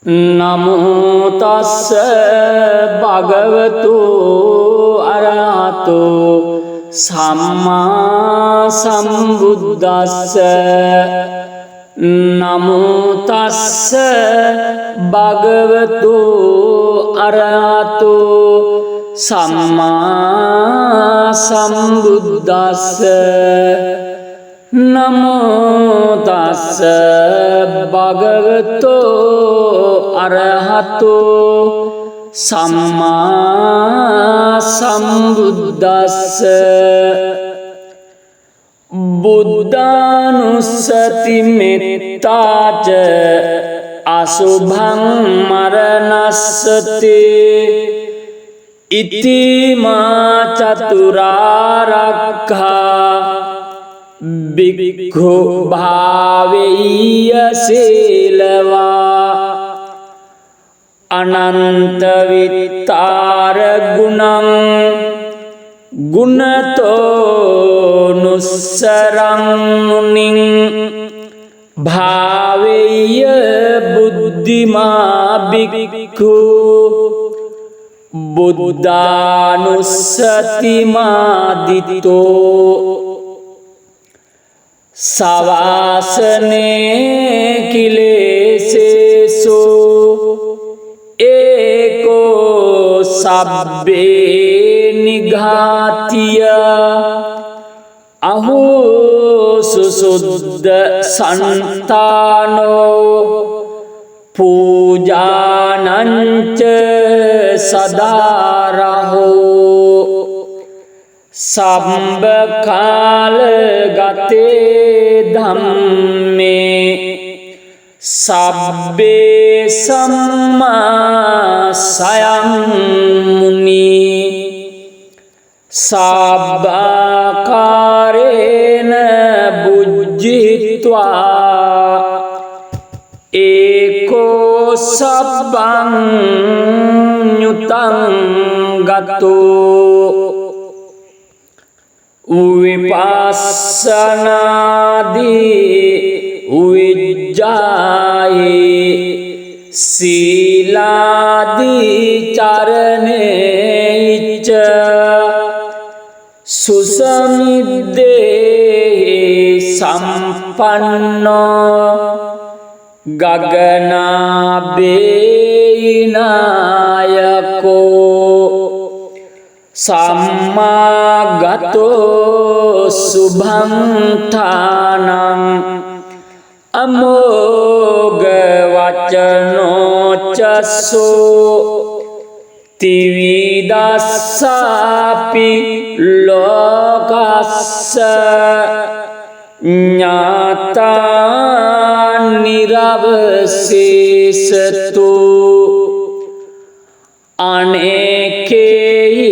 නමෝ තස්ස භගවතු අරහතෝ සම්මා සම්බුද්දස්ස. නමෝ තස්ස භගවතු අරහතෝ සම්මා සම්බුද්දස්ස. නමෝ තස්ස භගවතු අරහතෝ සම්මා සම්බුද්දස්ස. බුද්ධානුස්සති මෙත්තාච අසුභං මරණස්සති ඉති මා චතුරාර්යක්ඛා භික්ඛු භාවේය සීලවා අනන්ත විත්තාර ගුණං ගුණතෝ නුස්සරං මුනිං භාවේය බුද්ධිමා භික්ඛු බුද්ධානුස්සති මාදිතෝ සවාසනේ කිලේසේසෝ ඒකෝ සබ්බේ නිඝාතිය අහෝ සුසුද්ධ සන්තානෝ පූජානංච සදාරහෝ සම්බ කාල ගතේ ධම්මේ සබ්බේ සම්මා සයං මුනි සබ්බාකාරේන බුද්ධිත්වා ඒකෝ සබ්බං ඤුතං ගතෝ විපස්සනාදී විජ්ජායේ සීලාදී චරණේච සුසමිද්දේ සම්පන්නෝ ගගනාබේනායකෝ සම්මාගතෝ සුභං ථානං අමෝඝ වචනෝ චස්සෝ තිවිදස්සාපි ලෝකස්ස ඥාතා නිරවසේසතු අනේකේහි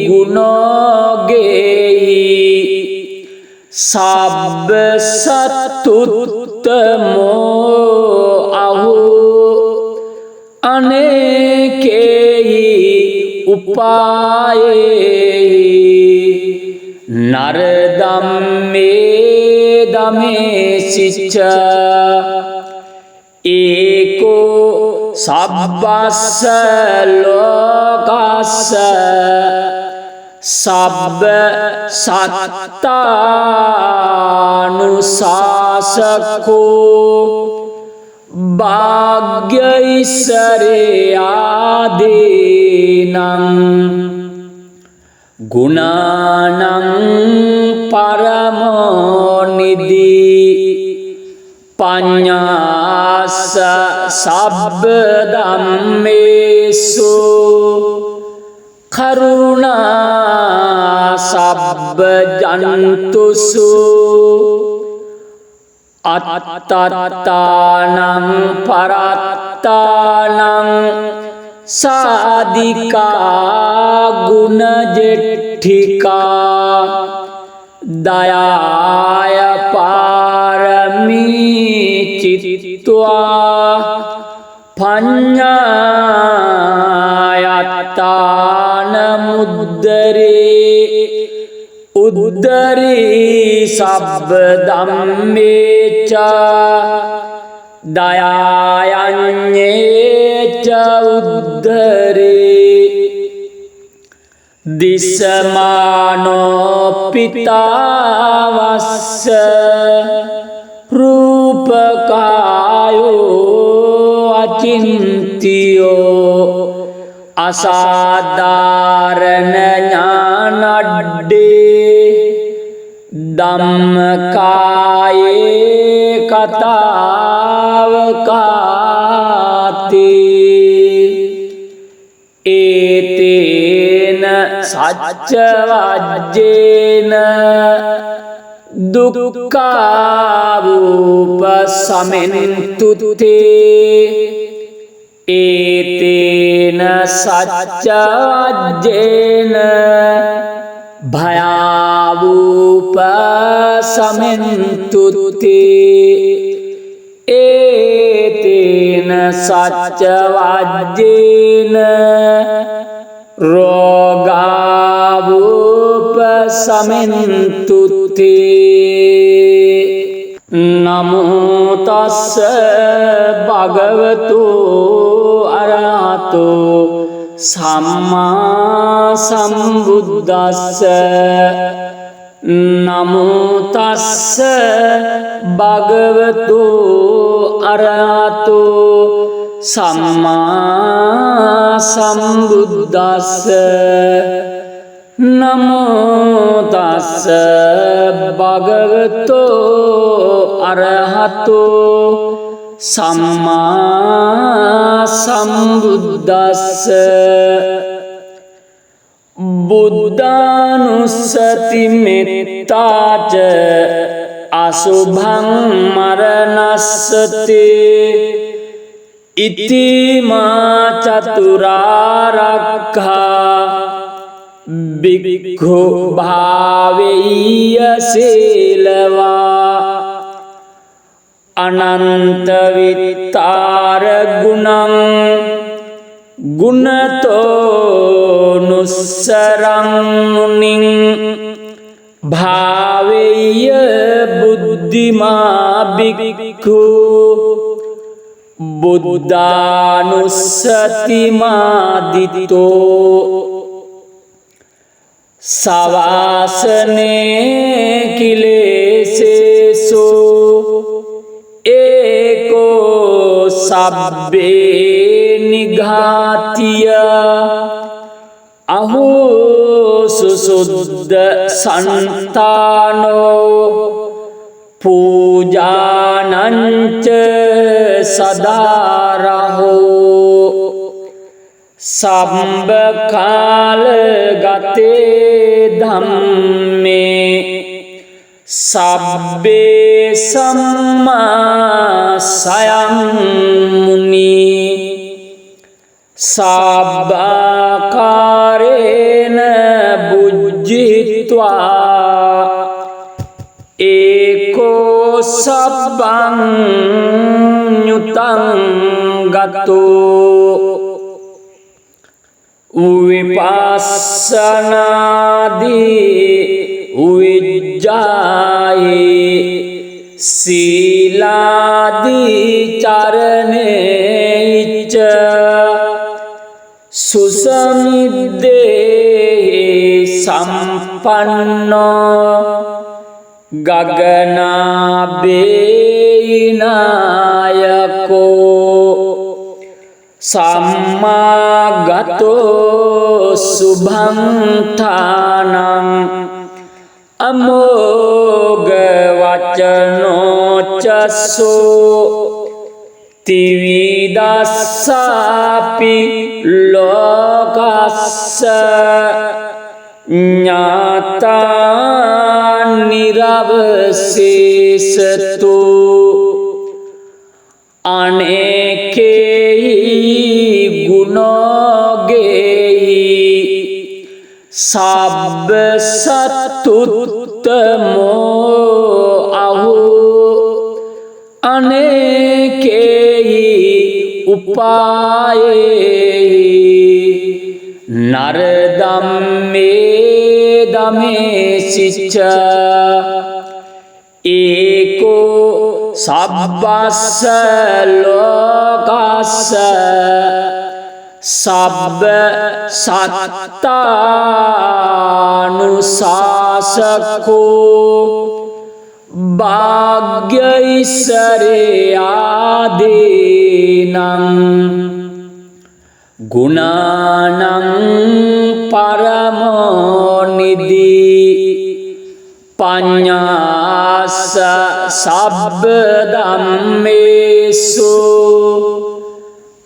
ගුණෝගේහි සබ්බ සත්තුත්තමෝ අහෝ අනේකේහි උපායේහි නරදම්මේ දමේසිච්ච ඒකෝ සබ්බස්ස ලෝකස්ස සබ්බ සත්තානුශාසකෝ භාග්‍යයිසරේ ආදීනං ගුණානං පරමෝ නිදී පඤ්ඤාස සබ්බ ධම්මේසු කරුණා සබ්බ ජන්තුසු අත්තත්තානං පරත්තානං සාදිකා ගුණජෙට්ඨිකා දයාය පාරමී චිත්වා පඤ්ඤායත්තාන මුද්දරේ උද්දරී සබ්බ ධම්මේච දයායඤ්ඤේච උද්ධරේ දිස්සමානෝ පිතාවස්ස රූපකායෝ අචින්තියෝ අසාධාරණ ඥානඩ්ඩේ ධම්මකායේ කතාවකාති ඒතේන සච්ච වජ්ජේන දුක්ඛාවූප සමෙන්තුතේ ඒතේන සච්ච වජ්ජේන භයාවූප සමෙන්තුතේ ඒතේන සච්ච වජ්ජේන රෝගාවූප සමෙන්තුතේ නමෝ තස්ස භගවතු අරහතෝ සම්මා සම්බුද්දස්ස නමෝ තස්ස භගවතු අරහතෝ සම්මා සම්බුද්දස්ස නමෝ තස්ස භගවතු අරහතෝ සම්මා සම්බුද්දස්ස බුද්ධානුස්සති මෙත්තාච අසුභං මරණස්සති ඉතිමා චතුරාර්යක්ඛා භික්ඛු භාවෙය්‍ය සීලවා අනන්ත විත්තාර ගුණං ගුණතෝ නුස්සරං මුනිං භාවෙය්‍ය බුද්ධිමා භික්ඛු බුද්ධානුස්සති මාදිතෝ සවාසනේ කිලේසේසෝ ඒකෝ සබ්බේ නිඝාතිය අහෝ සුසුද්ධ සන්තානෝ පූජානංච සදාරහෝ සම්බ කාල ගතේ ධම්මේ සබ්බේ සම්මා සයං මුනි සබ්බාකාරේන බුද්ධිත්වා ඒකෝ සබ්බං nyutang ගතෝ විපස්සනාදී උවිජ්ජායේ සීලාදී චරණේච සුසමිද්දේ සම්පන්නෝ ගගනාබේනායකෝ සම්මාගතෝ සුභංතානං අමෝඝ වචනෝ චස්සෝ තිවිදස්සාපි ලෝකස්ස ඥාතා නිරවසේසතු අනේකේහි ගුණෝගේහි සබ්බ සත්තුත්තමෝ අහෝ අනේකේහි උපායේහි නරදම්මේ දමේසිච්ච ඒකෝ සබ්බස්ස ලෝකස්ස සබ්බ සත්තානුශාසකෝ භාග්‍යයිසරයාදීනං ගුණානං පරමෝනිදී පඤ්ඤාස සබ්බ ධම්මේසු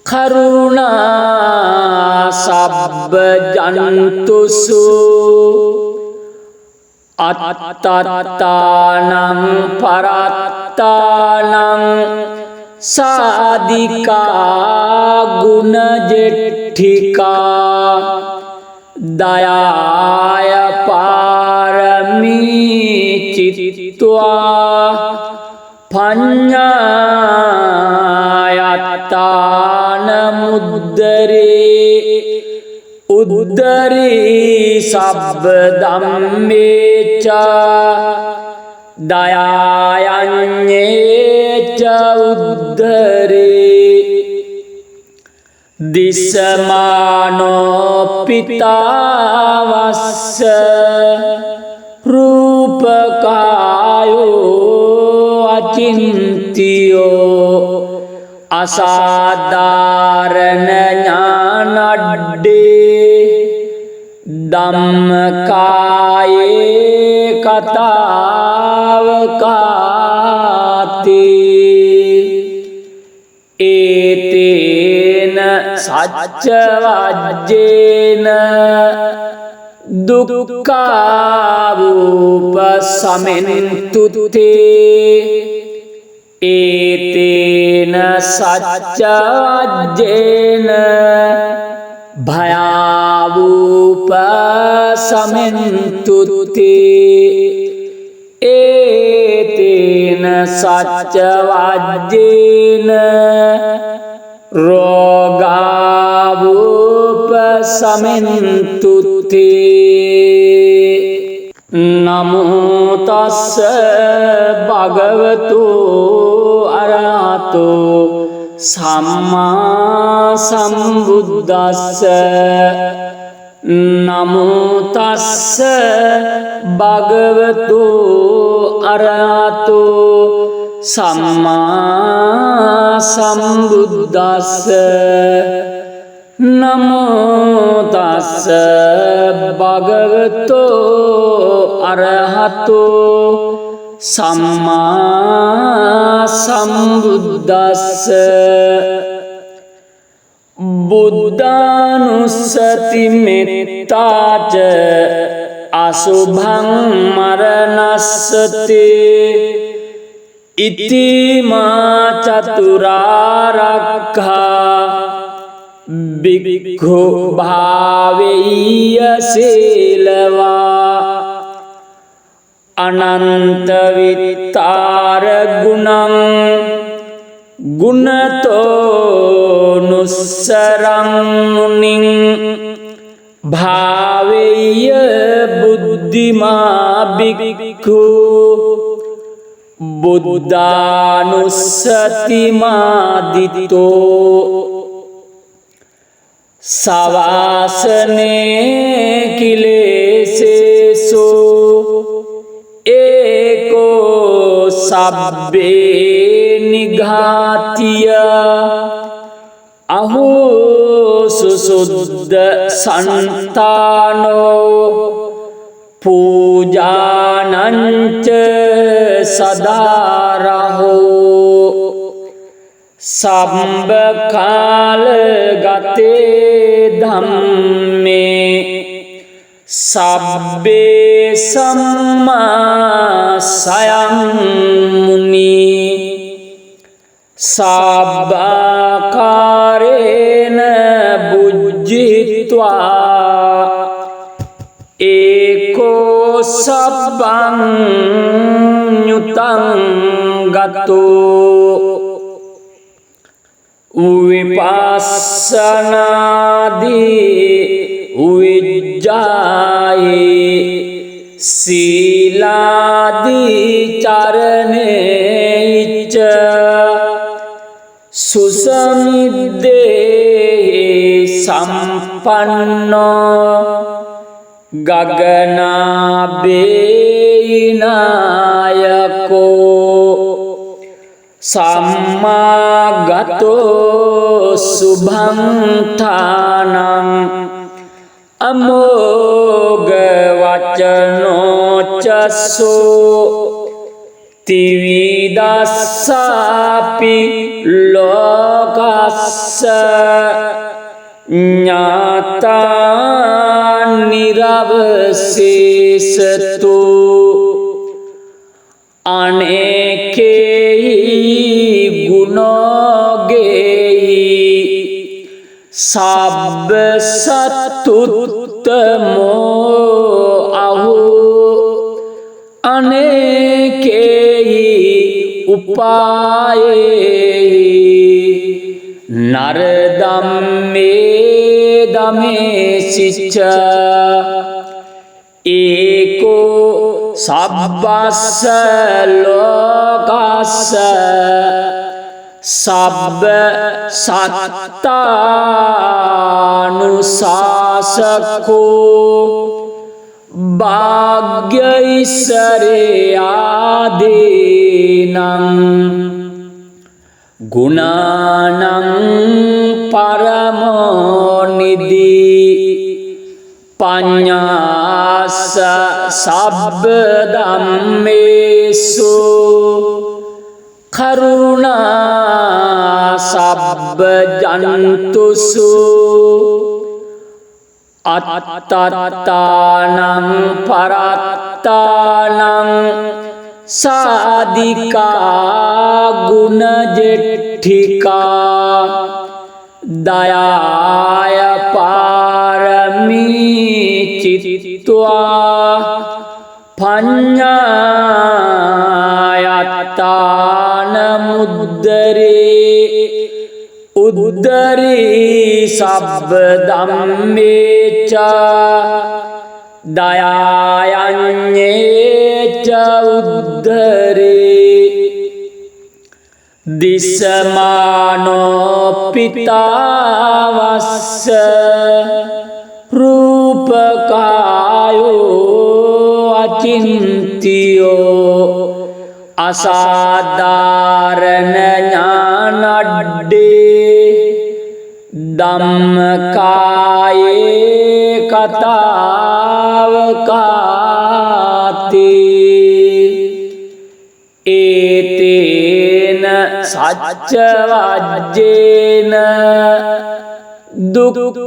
කරුණා සබ්බ ජන්තුසු අත්තත්තානං පරත්තානං සාදිකා ගුණජෙට්ඨිකා දයාය පාරමී චිත්වා පඤ්ඤායත්තාන මුද්දරේ උද්දරී සබ්බ ධම්මේච දයායඤ්ඤේච උද්දරේ දිස්සමානෝ පිතාවස්ස රූපකායෝ අචින්තියෝ අසාධාරණ ඥානඩ්ඩේ ධම්මකායේ කතාවකාති ඒතේන සච්ච වජ්ජේන දුක්ඛාවූප සමෙන්තුතේ ඒතේන සච්ච වජ්ජේන භයාවූප සමෙන්තුතේ ඒතේන සච්ච වජ්ජේන රෝගාවූප සමෙන්තුතේ නමෝ තස්ස භගවතු අරහතෝ සම්මා සම්බුද්දස්ස නමෝ තස්ස භගවතු අරහතෝ සම්මා සම්බුද්දස්ස නමෝ තස්ස භගවතු අරහතෝ සම්මා සම්බුද්දස්ස බුද්ධානුස්සති මෙත්තාච අසුභං මරණස්සති ඉතිමා චතුරාර්යක්ඛා භික්ඛු භාවෙය්‍ය සීලවා අනන්ත විත්තාර ගුණං ගුණතෝ නුස්සරං මුනිං භාවෙය්‍ය බුද්ධිමා භික්ඛු බුද්ධානුස්සති මාදිතෝ සවාසනේ කිලේසේසු ඒකෝ සබ්බේ නිඝාතිය අහෝ සුසුද්ධ සන්තානෝ පූජානංච සදාරහෝ සම්බකාල ගතේ ධම්මේ සබ්බේ සම්මා සයං මුනි සබ්බාකාරේන බුද්ධිත්වා ඒකෝ සබ්බං nyutang gato විපස්සනාදී උවිජ්ජායේ සීලාදී චරණේච්ච සුසමිද්දේ සම්පන්නෝ ගගනාබේනායකෝ සම්මාගතෝ සුභංඨානං අමෝඝ වචනෝ චස්සෝ තිවිදස්සාපි ලෝකස්ස ඥාතා නිරවසේසතු අනේකේහි ගුණෝගේහි සබ්බ සත්තුත්තමෝ අහෝ අනේකේහි උපායේහි නරදම්මේ දමේසිච්ච ඒකෝ සබ්බස්ස ලෝකස්ස සබ්බ සත්තානුශාසකෝ භාග්‍යයිසරයාදීනං ගුණානං පරමෝනිදී පඤ්ඤාස සබ්බ ධම්මේසු කරුණා සබ්බ ජන්තුසු අත්තත්තානං පරත්තානං සාදිකා ගුණජෙට්ඨිකා දයාය පාරමී චිත්වා පඤ්ඤායත්තාන මුද්දරේ උද්දරී සබ්බ ධම්මේච දයායඤ්ඤේච උද්දරේ දිස්සමානෝ පිතාවස්ස රූපකායෝ අචින්තියෝ අසාධාරණ ඥානඩ්ඩේ ධම්මකායේ කතාවකාතේ ඒතේන සච්ච වජ්ජේන දුක්ඛාවූප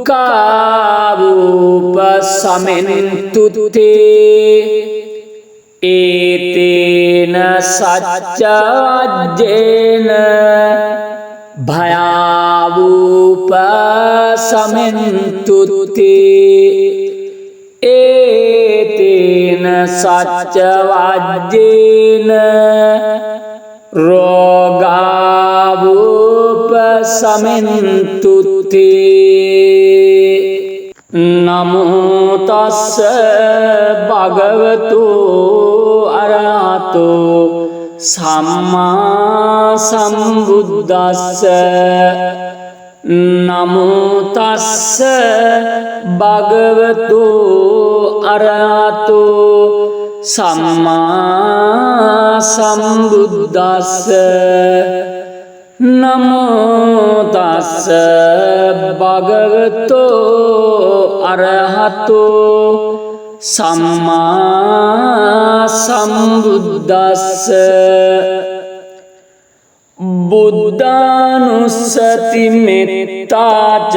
සමෙන්තුතේ ඒතේන සච්ච වජ්ජේන භයාවූප සමෙන්තුතේ ඒතේන සච්ච වජ්ජේන රෝගාවූප සමෙන්තුතේ නමෝ තස්ස භගවතු අරහතෝ සම්මා සම්බුද්දස්ස නමෝ තස්ස භගවතු අරහතෝ සම්මා සම්බුද්දස්ස නමෝ තස්ස භගවතු අරහතෝ සම්මා සම්බුද්දස්ස බුද්ධානුස්සති මෙත්තාච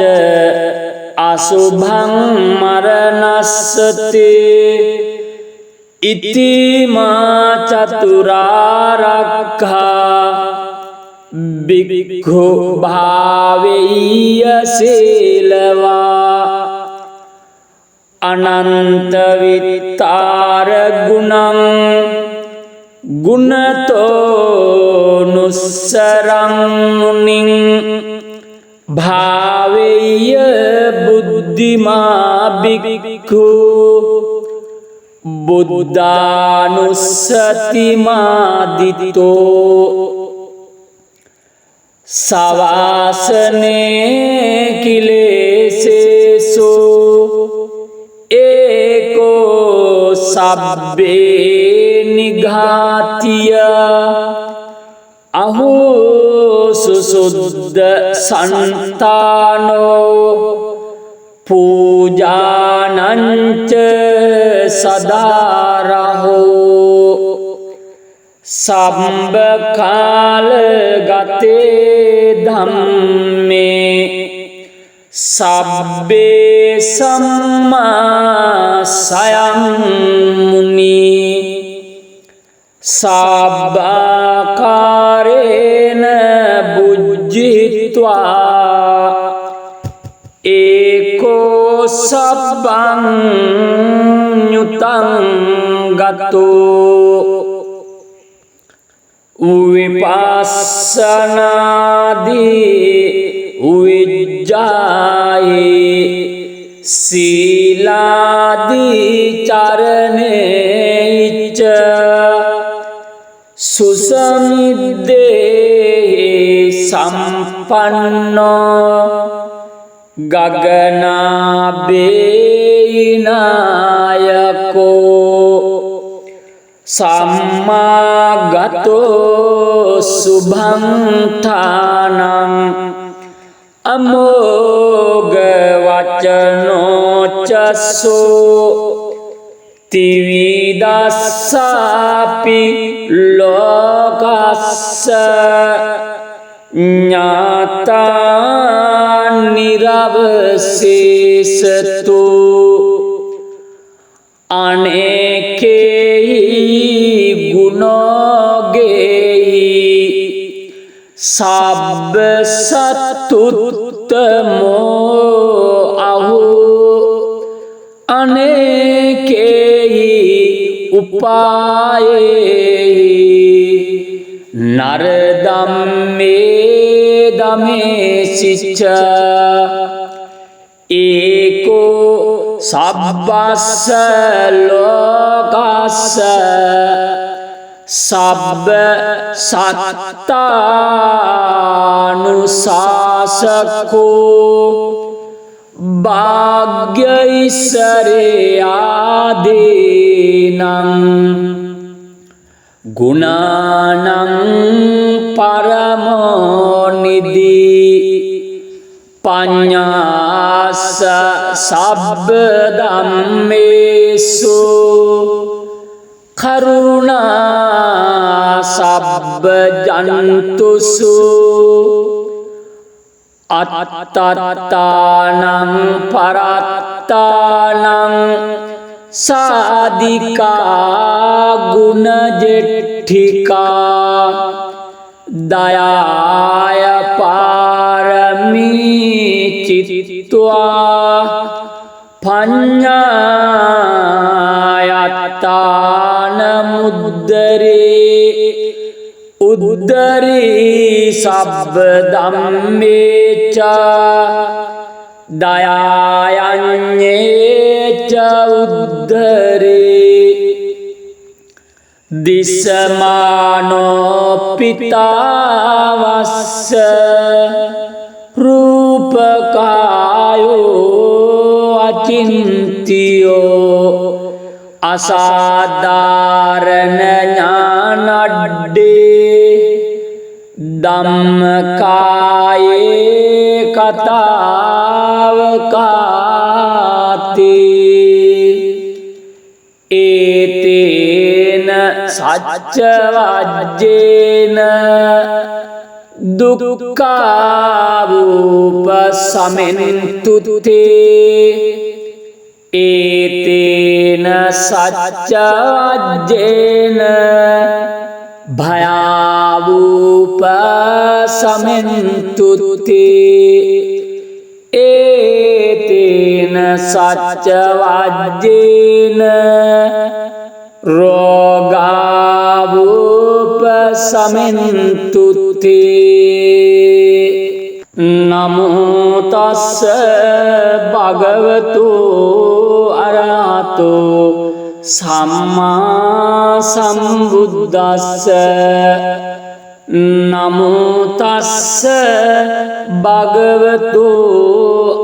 අසුභං මරණස්සති ඉතිමා චතුරාර්යක්ඛා භික්ඛු භාවෙය්‍ය සීලවා අනන්ත විත්තාර ගුණං ගුණතෝ නුස්සරං මුනිං භාවෙය්‍ය බුද්ධිමා භික්ඛු බුද්ධානුස්සතිමාදිතෝ සවාසනේ කිලේසේසෝ ඒකෝ සබ්බේ නිඝාතිය අහෝ සුසුද්ධ සන්තානෝ පූජානංච සදාරහෝ සම්බකාල ගතේ ධම්මේ සබ්බේ සම්මා සයං මුනි සබ්බාකාරේන බුද්ධිත්වා ඒකෝ සබ්බං nyutang ගතෝ විපස්සනාදී උවිජ්ජායේ සීලාදී චරණේච්ච සුසමිද්දේ සම්පන්නෝ ගගනාබේනායකෝ සම්මාගතෝ සුභංඨානං අමෝඝ වචනෝ චස්සෝ තිවිදස්සාපි ලෝකස්ස ඥාතා නිරවසේසතු අනේකේහි ගුණෝගේහි සබ්බ සත්තුත්තමෝ අහෝ අනේකේහි උපායේහි නරදම්මේ දමේසිච්ච ඒකෝ සබ්බස්ස ලෝකස්ස සබ්බ සත්තානුශාසකෝ භාග්‍යයිසරේ ආදීනං ගුණානං පරමෝ නිදී පඤ්ඤාස සබ්බ ධම්මේසු කරුණා සබ්බ ජන්තුසු අත්තත්තානං පරත්තානං සාදිකා ගුණජෙට්ඨිකා දයාය පාරමී චිත්වා පඤ්ඤායත්තාන මුද්දරේ උද්දරී සබ්බ ධම්මේච දයායඤ්ඤේච උද්දරේ දිස්සමානෝ පිතාවස්ස රූපකායෝ අචින්තියෝ අසාධාරණ ඥානඩ්ඩේ ධම්මකායේ කතාවකාතේ ඒතේන සච්චවජ්ජේන දුක්ඛාවූප සමෙන්තුතේ ඒතේන සච්චවජ්ජේන භයාවූප සමෙන්තුතේ ඒතේන සච්චවජ්ජේන රෝගාවූප සමෙන්තුතේ නමෝ තස්ස භගවතු අරහතෝ සම්මා සම්බුද්දස්ස නමෝ තස්ස භගවතු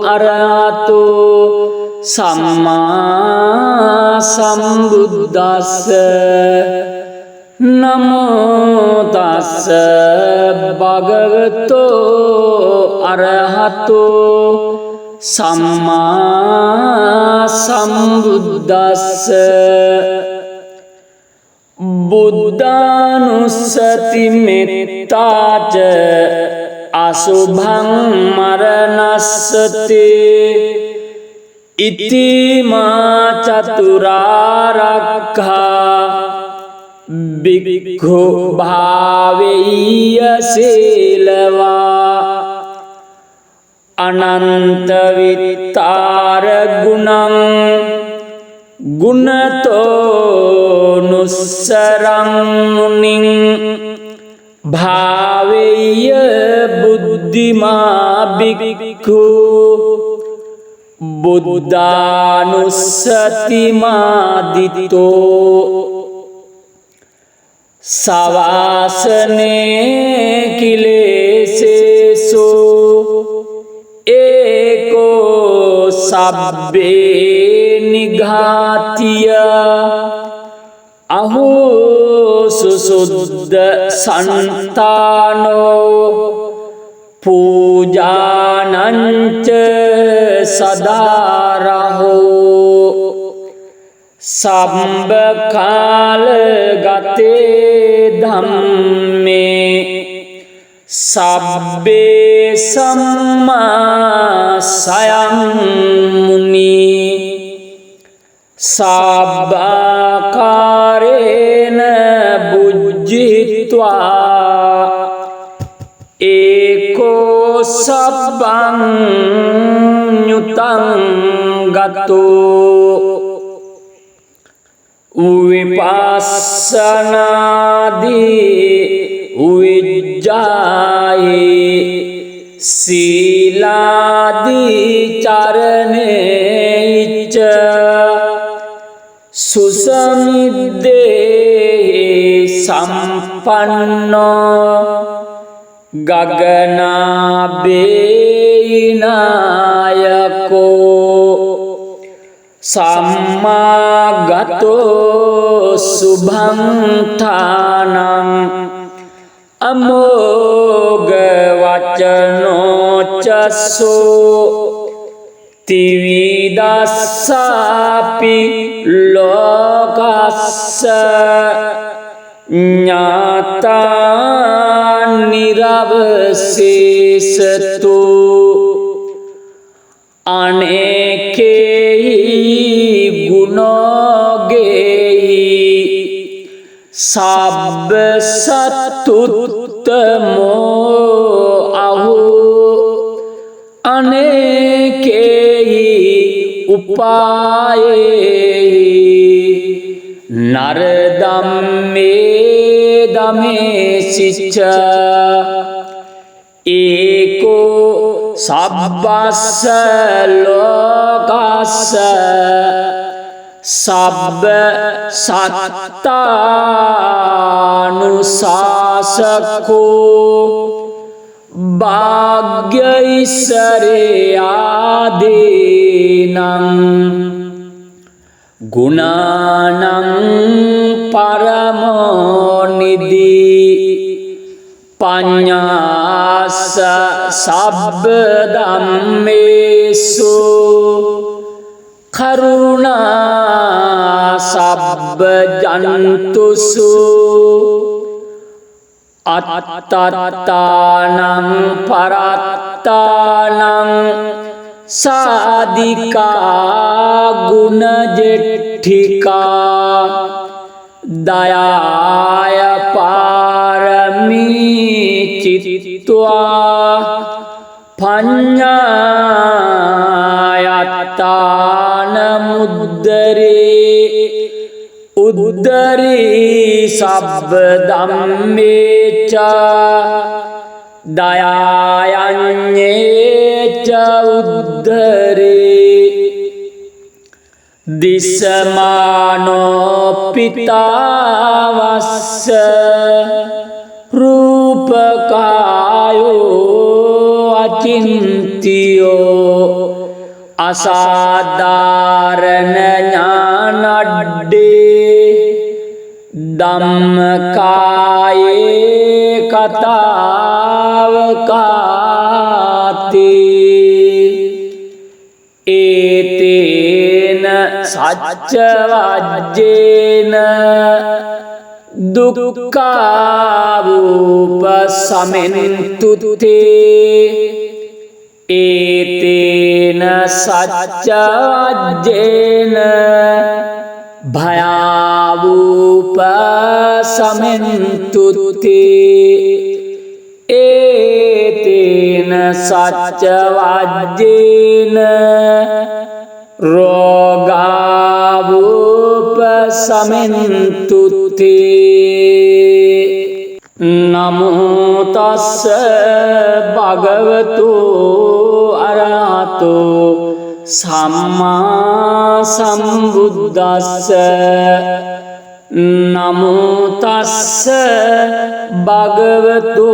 අරහතෝ සම්මා සම්බුද්දස්ස නමෝ තස්ස භගවතු අරහතෝ සම්මා සම්බුද්දස්ස බුද්ධානුස්සති මෙත්තාච අසුභං මරණස්සති ඉතිමා චතුරාර්යක්ඛා භික්ඛු භාවෙය්‍ය සීලවා අනන්ත විත්තාර ගුණං ගුණතෝ නුස්සරං මුනිං භාවෙය්‍ය බුද්ධිමා භික්ඛු බුද්ධානුස්සතිමාදිතෝ සවාසනේ කිලේසේසෝ ඒකෝ සබ්බේ නිඝාතිය අහෝ සුසුද්ධ සන්තානෝ පූජානංච සදාරහෝ සම්බ කාල ගතේ ධම්මේ සබ්බේ සම්මා සයං මුනි සබ්බාකාරේන බුද්ධිත්වා ඒකෝ සබ්බං ඤුතං ගතෝ විපස්සනාදී විජ්ජායේ සීලාදී චරණේච්ච සුසමිද්දේ සම්පන්නෝ ගගනාබේනායකෝ සම්මාගතෝ සුභං ඨානං අමෝඝ වචනෝ චස්සෝ තිවිදස්සාපි ලෝකස්ස ඥාතා නිරවසේසතු අනේකේහි ගුණෝගේහි සබ්බ සත්තුත්තමෝ අහෝ අනේකේහි උපායේහි නරදම්මේ දමේසිච්ච ඒකෝ සබ්බස්ස ලෝකස්ස සබ්බ සත්තානුශාසකෝ භාග්‍යයිසරේ ආදීනං ගුණානං පරමෝ නිදී පඤ්ඤාස සබ්බ ධම්මේසු කරුණා සබ්බ ජන්තුසු අත්තත්තානං පරත්තානං සාදිකා ගුණ ජෙට්ඨිකා දයාය පාරමී චිත්වා පඤ්ඤායත්තාන මුද්දරේ උද්දරී සබ්බ ධම්මේච දයායඤ්ඤේච උද්දරේ දිසමානෝ පිතාවස්ස රූපකායෝ අචින්තියෝ අසාධාරණ ඥානඩ්ඩේ ධම්මකායේ කතාවකාති ඒතේන සච්චවජ්ජේන දුක්ඛාවූප සමෙන්තුතේ ඒතේන සච්චවජ්ජේන භයාවූප සමෙන්තුතේ ඒතේන සච්චවජ්ජේන රෝගාවූප සමෙන්තුතේ නමෝ තස්ස භගවතු අරහතෝ සම්මා සම්බුද්දස්ස නමෝ තස්ස භගවතු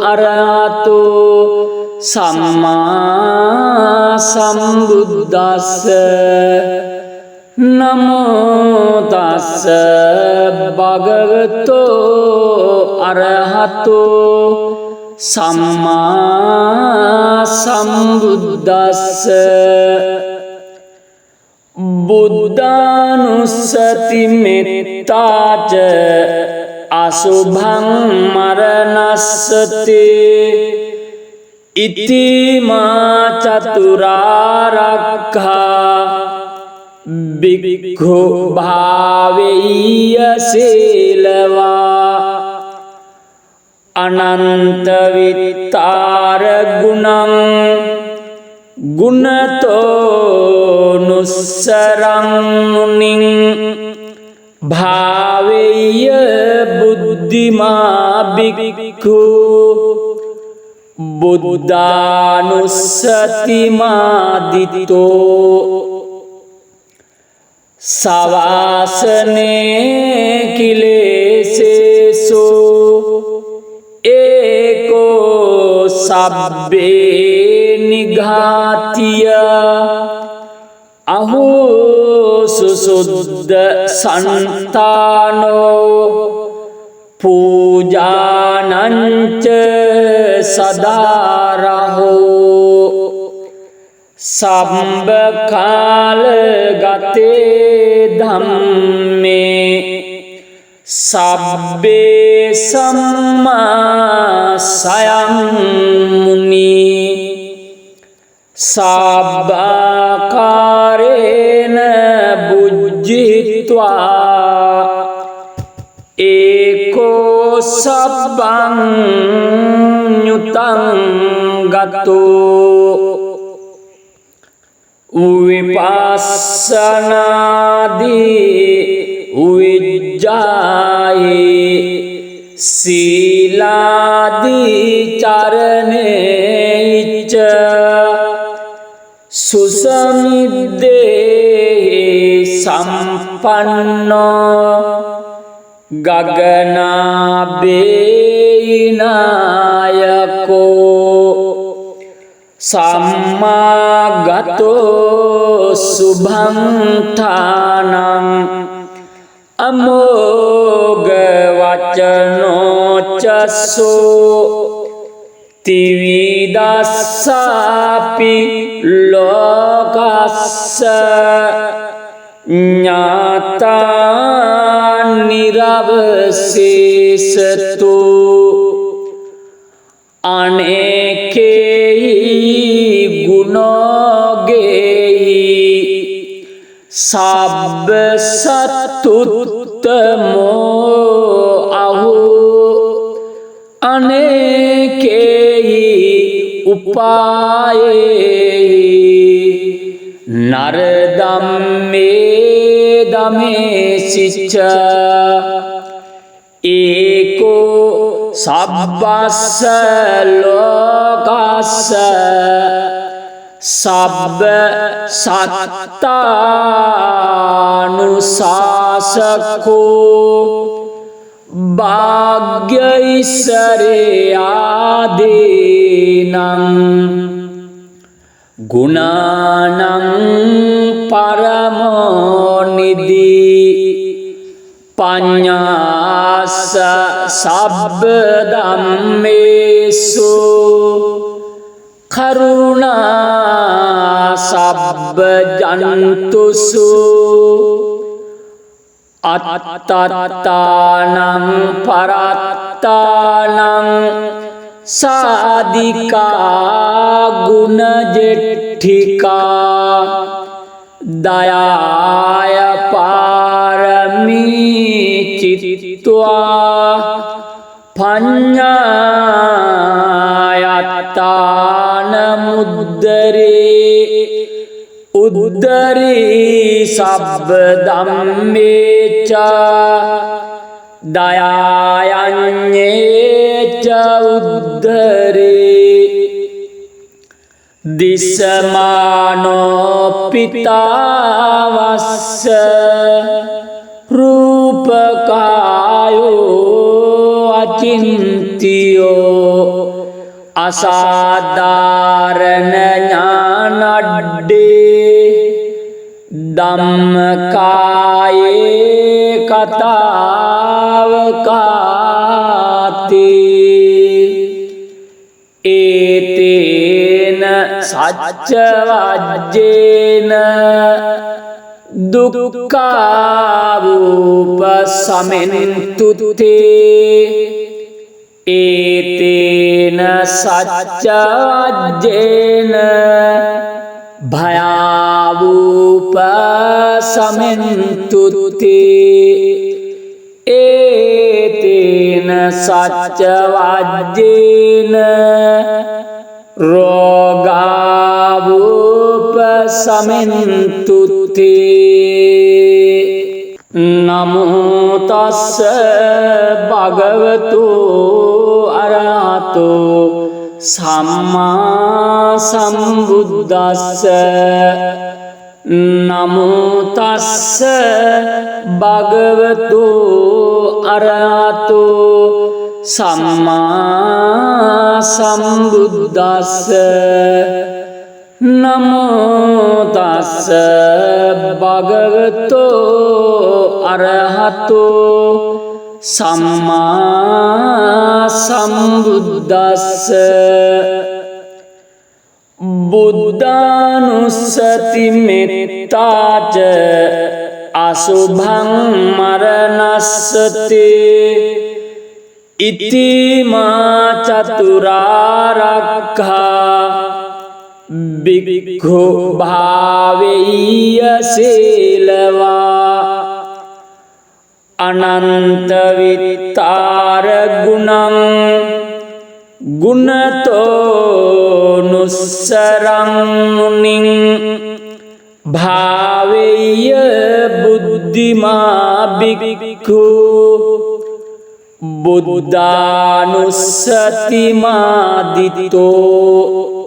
අරහතෝ සම්මා සම්බුද්දස්ස නමෝ තස්ස භගවතු අරහතෝ සම්මා සම්බුද්දස්ස බුද්ධානුස්සති මෙත්තාච අසුභං මරණස්සති ඉතිමා චතුරාර්යක්ඛා භික්ඛු භාවෙය්‍ය සීලවා අනන්ත විත්තාර ගුණං ගුණතෝ නුස්සරං මුනිං භාවෙය්‍ය බුද්ධිමා භික්ඛු බුද්ධානුස්සති මාදිතෝ සවාසනේ කිලේසේසෝ ඒකෝ සබ්බේ නිඝාතිය අහෝ සුසුද්ධ සන්තානෝ පූජානංච සදාරහෝ සම්බ කාල ගතේ ධම්මේ සබ්බේ සම්මා සයං මුනි සබ්බාකාරේන බුද්ධිත්වා ඒකෝ සබ්බං nyutang ගතෝ විපස්සනාදී විජ්ජායේ සීලාදී චරණේච සුසමිද්දේ සම්පන්නෝ ගගනාබේනායකෝ සම්මාගතෝ සුභංඨානං අමෝඝ වචනෝ චස්සෝ තිවිදස්සාපි ලෝකස්ස ඥාතා නිරවසේසතු අනේකේහි ගුණෝගේහි සබ්බ සත්තුත්තමෝ අහෝ අනේකේහි උපායේහි නරදම්මේ දමේසිච්ච ඒකෝ සබ්බස්ස ලෝකස්ස සබ්බ සත්තානුශාසකෝ භාග්‍යයිසරයාදීනං ගුණානං පරමෝනිදී පඤ්ඤාස සබ්බ ධම්මේසු කරුණා සබ්බ ජන්තුසු අත්තත්තානං පරත්තානං සාදිකා ගුණජෙට්ඨිකා දයාය පාරමී චිත්වා පඤ්ඤායත්තාන මුද්දරේ උද්දරී සබ්බ ධම්මේච දයායඤ්ඤේච උද්දරේ දිසමානෝ පිතාවස්ස රූපකායෝ අචින්තියෝ අසාධාරණ ඥානඩ්ඩේ ධම්මකායේ කතාවකාති ඒතේන සච්ච වජ්ජේන දුක්ඛාවූප සමෙන්තුතේ ඒතේන සච්ච වජ්ජේන භයාවූප සමෙන්තුතේ ඒතේන සච්ච වජ්ජේන රෝගාවූප සමෙන්තුතේ නමෝ තස්ස භගවතු අරහතෝ සම්මා සම්බුද්දස්ස නමෝ තස්ස භගවතු අරහතෝ සම්මා සම්බුද්දස්ස නමෝ තස්ස භගවතු අරහතෝ සම්මා සම්බුද්දස්ස බුද්ධානුස්සති මෙත්තාච අසුභං මරණස්සති ඉතිමා චතුරාර්යක්ඛා භික්ඛු භාවෙය්‍ය සීලවා අනන්ත විත්තාර ගුණං ගුණතෝ නුස්සරං මුනිං භාවෙය්‍ය බුද්ධිමා භික්ඛු බුද්ධානුස්සතිමාදිතෝ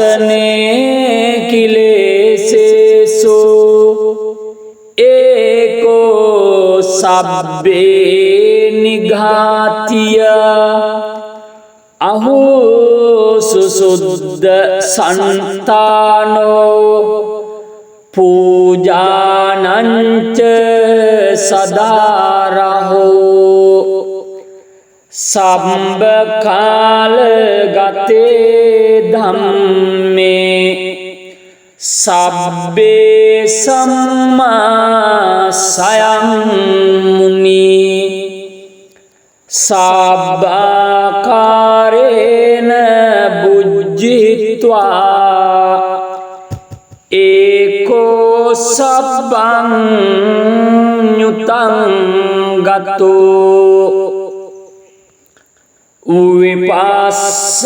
සවාසනේ කිලේසේසු ඒකෝ සබ්බේ නිඝාතිය අහෝ සුසුද්ධ සන්තානෝ පූජානංච සදාරහෝ සම්බකාල ගතේ ධම්මේ සබ්බේ සම්මා සයං මුනි සබ්බාකාරේන බුද්ධිත්වා ඒකෝ සබ්බං nyutang ගතෝ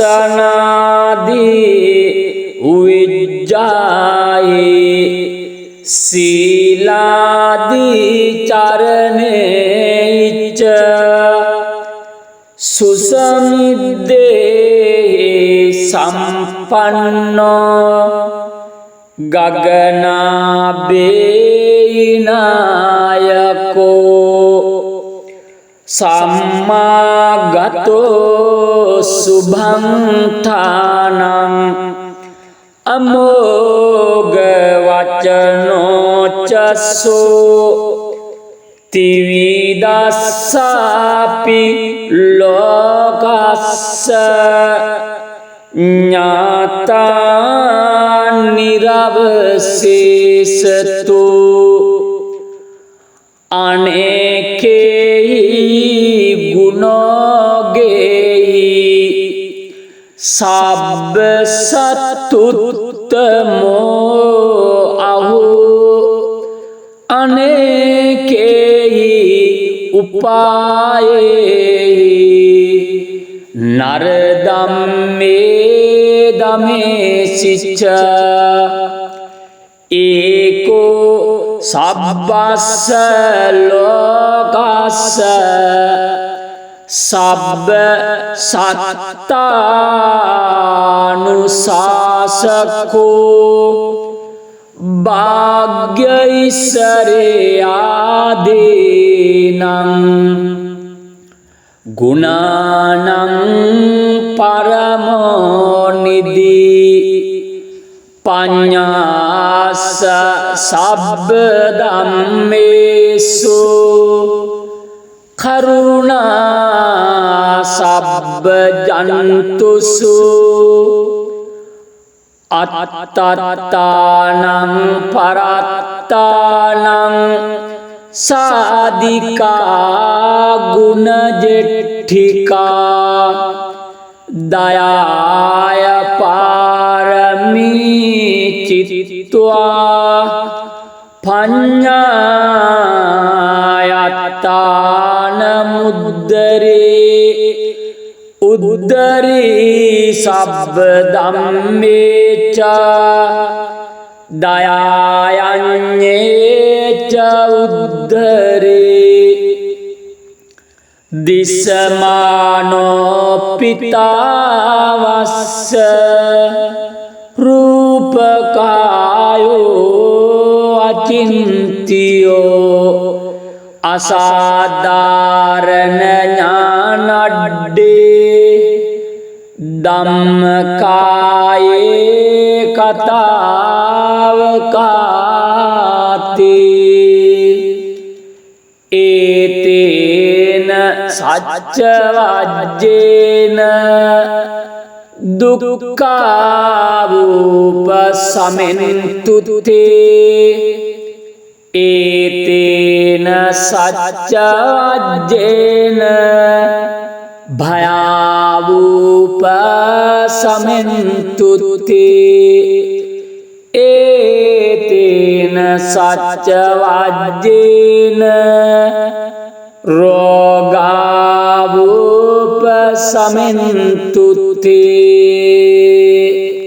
විපස්සනාදී උවිජ්ජායේ සීලාදී චරණේච්ච සුසමිද්දේ සම්පන්නෝ ගගනාබේනායකෝ සම්මාගතෝ සුභංඨානං අමෝඝ වචනෝ චස්සෝ තිවිදස්සාපි ලෝකස්ස ඥාතා නිරවසේසතු අනේකේහි ගුණෝගේහි සබ්බ සත්තුත්තමෝ අහෝ අනේකේහි උපායේහි නරදම්මේ දමේසිච්ච ඒකෝ සබ්බස්ස ලෝකස්ස සබ්බ සත්තානුශාසකෝ භාග්‍යයිසරයාදීනං ගුණානං පරමෝනිදී පඤ්ඤාස සබ්බ ධම්මේසු කරුණා සබ්බ ජන්තුසු අත්තත්තානං පරත්තානං සාදිකා ගුණජෙට්ඨිකා දයාය පාරමී චිත්වා පඤ්ඤායත්තාන මුද්දරේ උද්දරී සබ්බ ධම්මේච දයායඤ්ඤේච උද්දරේ දිස්සමානෝ පිතාවස්ස රූපකායෝ අචින්තියෝ අසාධාරණ ඥානඩ්ඩේ ධම්මකායේ කතාවකාතේ ඒතේන සච්චවජ්ජේන දුක්ඛාවූපසමෙන්තුතේ ඒතේන සච්චවජ්ජේන භයාවූපසමෙන්තුතේ ඒතේන සච්චවජ්ජේන රෝගාවූපසමෙන්තුතේ